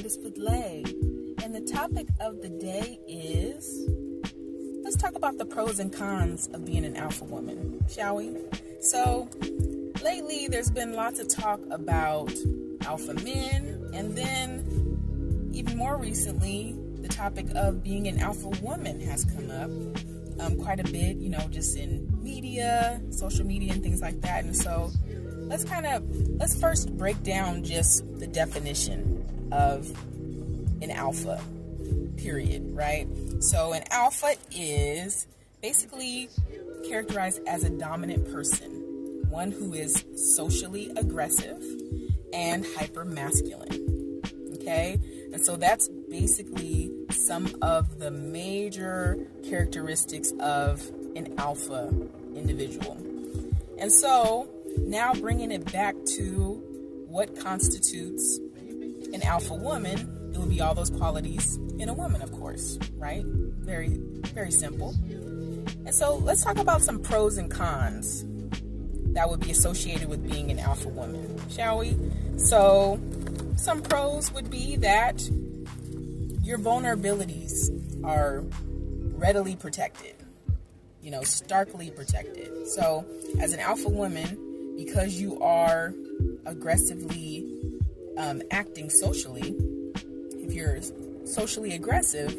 Latest with Lay. And the topic of the day is, let's talk about the pros and cons of being an alpha woman, shall we? So, lately there's been lots of talk about alpha men, and then even more recently, the topic of being an alpha woman has come up quite a bit, just in media, social media, and things like that. And so let's first break down just the definition of an alpha, period, right? So an alpha is basically characterized as a dominant person, one who is socially aggressive and hyper-masculine, okay? And so that's basically some of the major characteristics of an alpha individual. And so now bringing it back to what constitutes an alpha woman, it would be all those qualities in a woman, of course, right? Very, very simple. And so let's talk about some pros and cons that would be associated with being an alpha woman, shall we? So some pros would be that your vulnerabilities are readily protected, starkly protected. So as an alpha woman, because you are aggressively acting socially, if you're socially aggressive,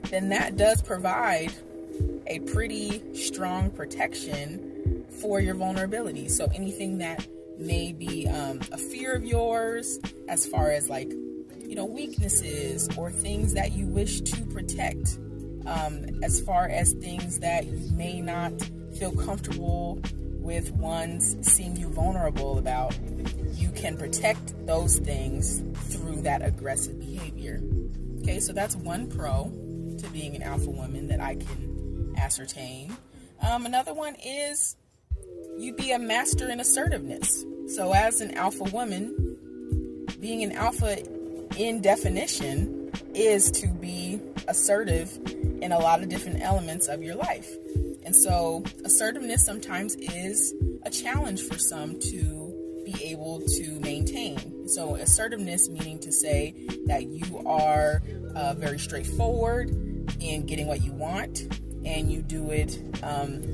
then that does provide a pretty strong protection for your vulnerability. So anything that may be a fear of yours, as far as weaknesses or things that you wish to protect, as far as things that you may not feel comfortable with one's seeing you vulnerable about, you can protect those things through that aggressive behavior. Okay, so that's one pro to being an alpha woman that I can ascertain. Another one is you'd be a master in assertiveness. So as an alpha woman, being an alpha in definition is to be assertive in a lot of different elements of your life. And so assertiveness sometimes is a challenge for some to be able to maintain. So assertiveness meaning to say that you are very straightforward in getting what you want, and you do it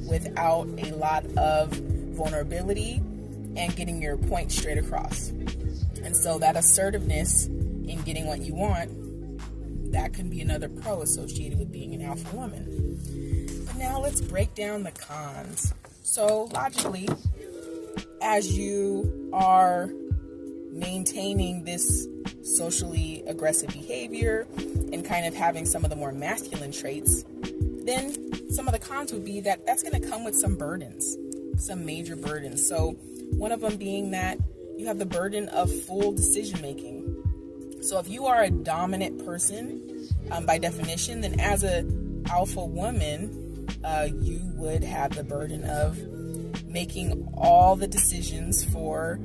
without a lot of vulnerability and getting your point straight across. And so that assertiveness in getting what you want, that can be another pro associated with being an alpha woman. But now let's break down the cons. So logically, as you are maintaining this socially aggressive behavior and kind of having some of the more masculine traits, then some of the cons would be that that's going to come with some burdens, some major burdens. So one of them being that you have the burden of full decision making. So if you are a dominant person, by definition, then as an alpha woman, you would have the burden of making all the decisions for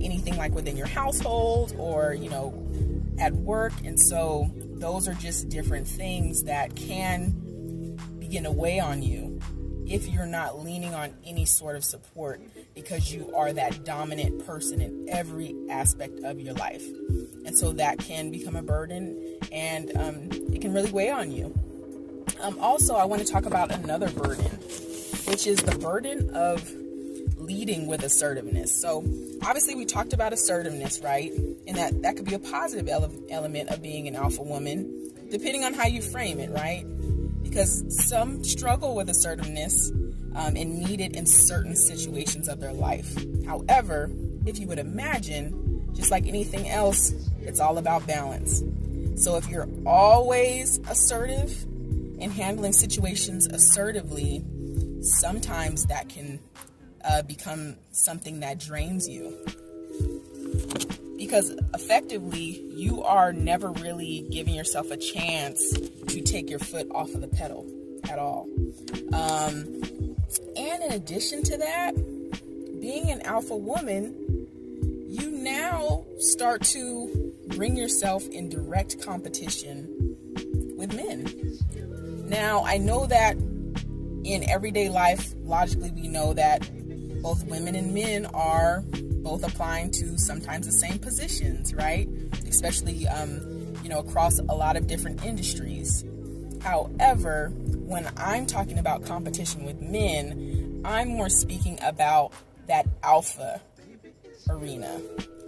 anything like within your household or, at work. And so those are just different things that can begin to weigh on you if you're not leaning on any sort of support, because you are that dominant person in every aspect of your life. And so that can become a burden, and it can really weigh on you. Also, I want to talk about another burden, which is the burden of leading with assertiveness. So obviously we talked about assertiveness, right? And that could be a positive element of being an alpha woman, depending on how you frame it, right? Because some struggle with assertiveness and need it in certain situations of their life. However, if you would imagine, just like anything else, it's all about balance. So if you're always assertive and handling situations assertively, sometimes that can become something that drains you. Because effectively, you are never really giving yourself a chance to take your foot off of the pedal at all. And in addition to that, being an alpha woman, you now start to bring yourself in direct competition with men. Now, I know that in everyday life, logically, we know that both women and men are both applying to sometimes the same positions, right? Especially across a lot of different industries. However, when I'm talking about competition with men, I'm more speaking about that alpha arena,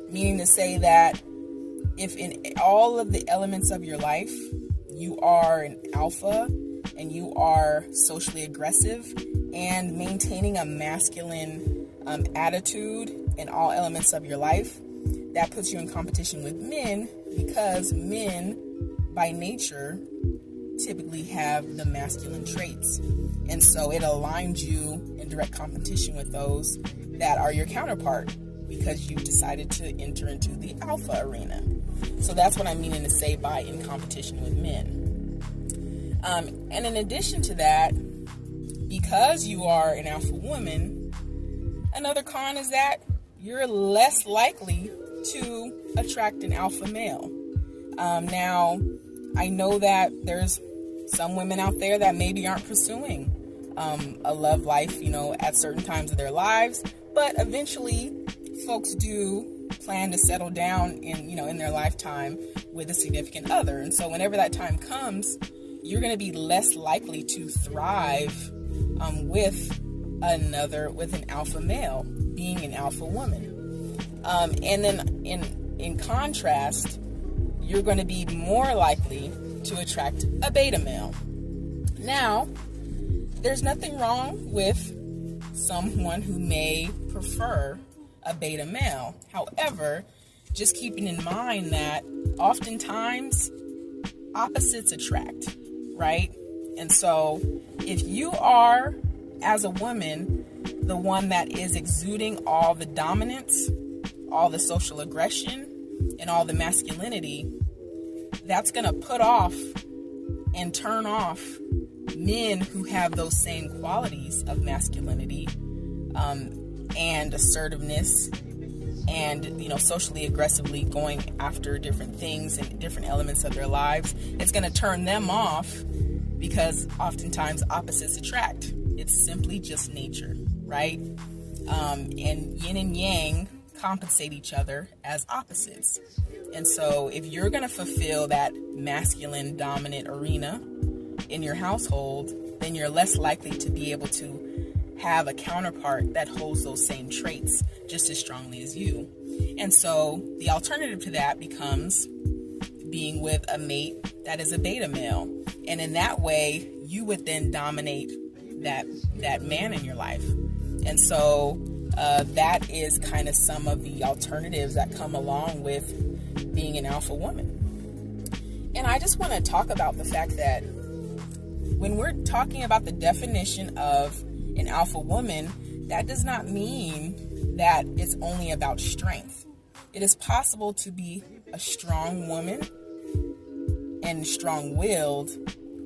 meaning to say that if in all of the elements of your life you are an alpha and you are socially aggressive and maintaining a masculine attitude in all elements of your life, that puts you in competition with men, because men by nature typically have the masculine traits. And so it aligns you in direct competition with those that are your counterpart, because you decided to enter into the alpha arena. So that's what I'm meaning to say by in competition with men. And in addition to that, because you are an alpha woman, another con is that you're less likely to attract an alpha male. Now, I know that there's some women out there that maybe aren't pursuing a love life, at certain times of their lives, but eventually folks do plan to settle down in their lifetime with a significant other. And so whenever that time comes, you're going to be less likely to thrive with an alpha male, being an alpha woman. And then in contrast, you're going to be more likely to attract a beta male. Now, there's nothing wrong with someone who may prefer a beta male. However, just keeping in mind that oftentimes opposites attract, right? And so if you are, as a woman, the one that is exuding all the dominance, all the social aggression, and all the masculinity, that's going to put off and turn off men who have those same qualities of masculinity and assertiveness and, socially aggressively going after different things and different elements of their lives. It's going to turn them off, because oftentimes opposites attract. It's simply just nature, right? And yin and yang compensate each other as opposites. And so if you're going to fulfill that masculine dominant arena in your household, then you're less likely to be able to have a counterpart that holds those same traits just as strongly as you. And so the alternative to that becomes being with a mate that is a beta male. And in that way, you would then dominate that man in your life. And so that is kind of some of the alternatives that come along with being an alpha woman. And I just want to talk about the fact that when we're talking about the definition of an alpha woman, that does not mean that it's only about strength. It is possible to be a strong woman and strong-willed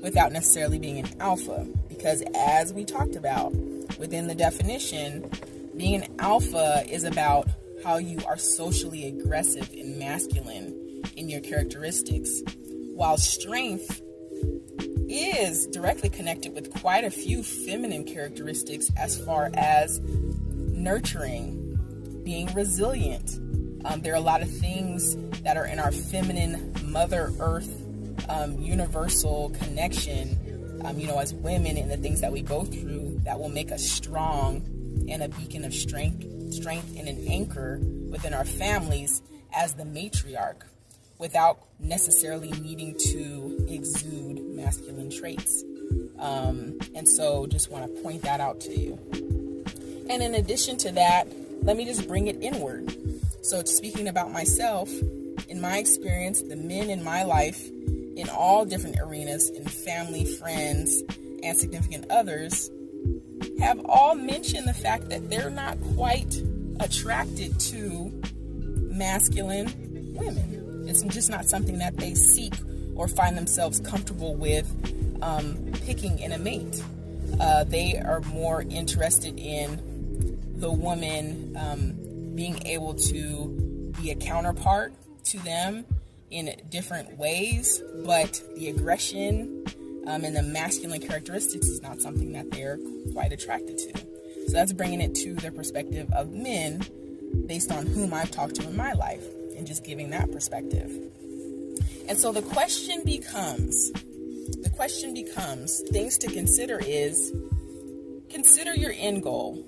without necessarily being an alpha, because as we talked about within the definition, being an alpha is about how you are socially aggressive and masculine in your characteristics, while strength is directly connected with quite a few feminine characteristics as far as nurturing, being resilient. There are a lot of things that are in our feminine Mother Earth universal connection, as women, and the things that we go through that will make us strong and a beacon of strength and an anchor within our families as the matriarch, without necessarily needing to exude masculine traits. And so just want to point that out to you. And in addition to that, let me just bring it inward. So speaking about myself, in my experience, the men in my life, in all different arenas, in family, friends, and significant others, have all mentioned the fact that they're not quite attracted to masculine women. It's just not something that they seek or find themselves comfortable with picking in a mate. They are more interested in the woman being able to be a counterpart to them in different ways, but the aggression and the masculine characteristics is not something that they're quite attracted to. So that's bringing it to the perspective of men based on whom I've talked to in my life and just giving that perspective. And so the question becomes, things to consider is, consider your end goal.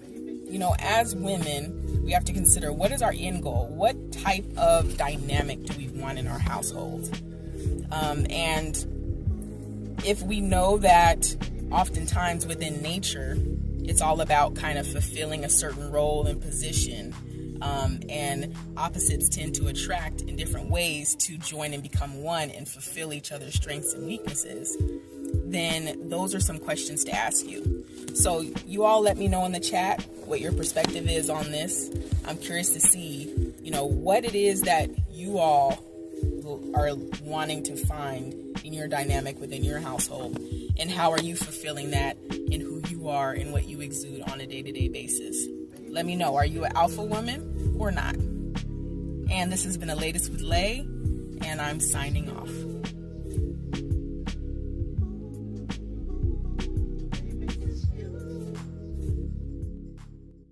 You know, as women, we have to consider, what is our end goal? What type of dynamic do we want in our household? And if we know that oftentimes within nature, it's all about kind of fulfilling a certain role and position, and opposites tend to attract in different ways to join and become one and fulfill each other's strengths and weaknesses, then those are some questions to ask you. So you all let me know in the chat what your perspective is on this. I'm curious to see, what it is that you all are wanting to find in your dynamic within your household, and how are you fulfilling that in who you are and what you exude on a day-to-day basis. Let me know, are you an alpha woman or not? And this has been the Latest with Lay, and I'm signing off.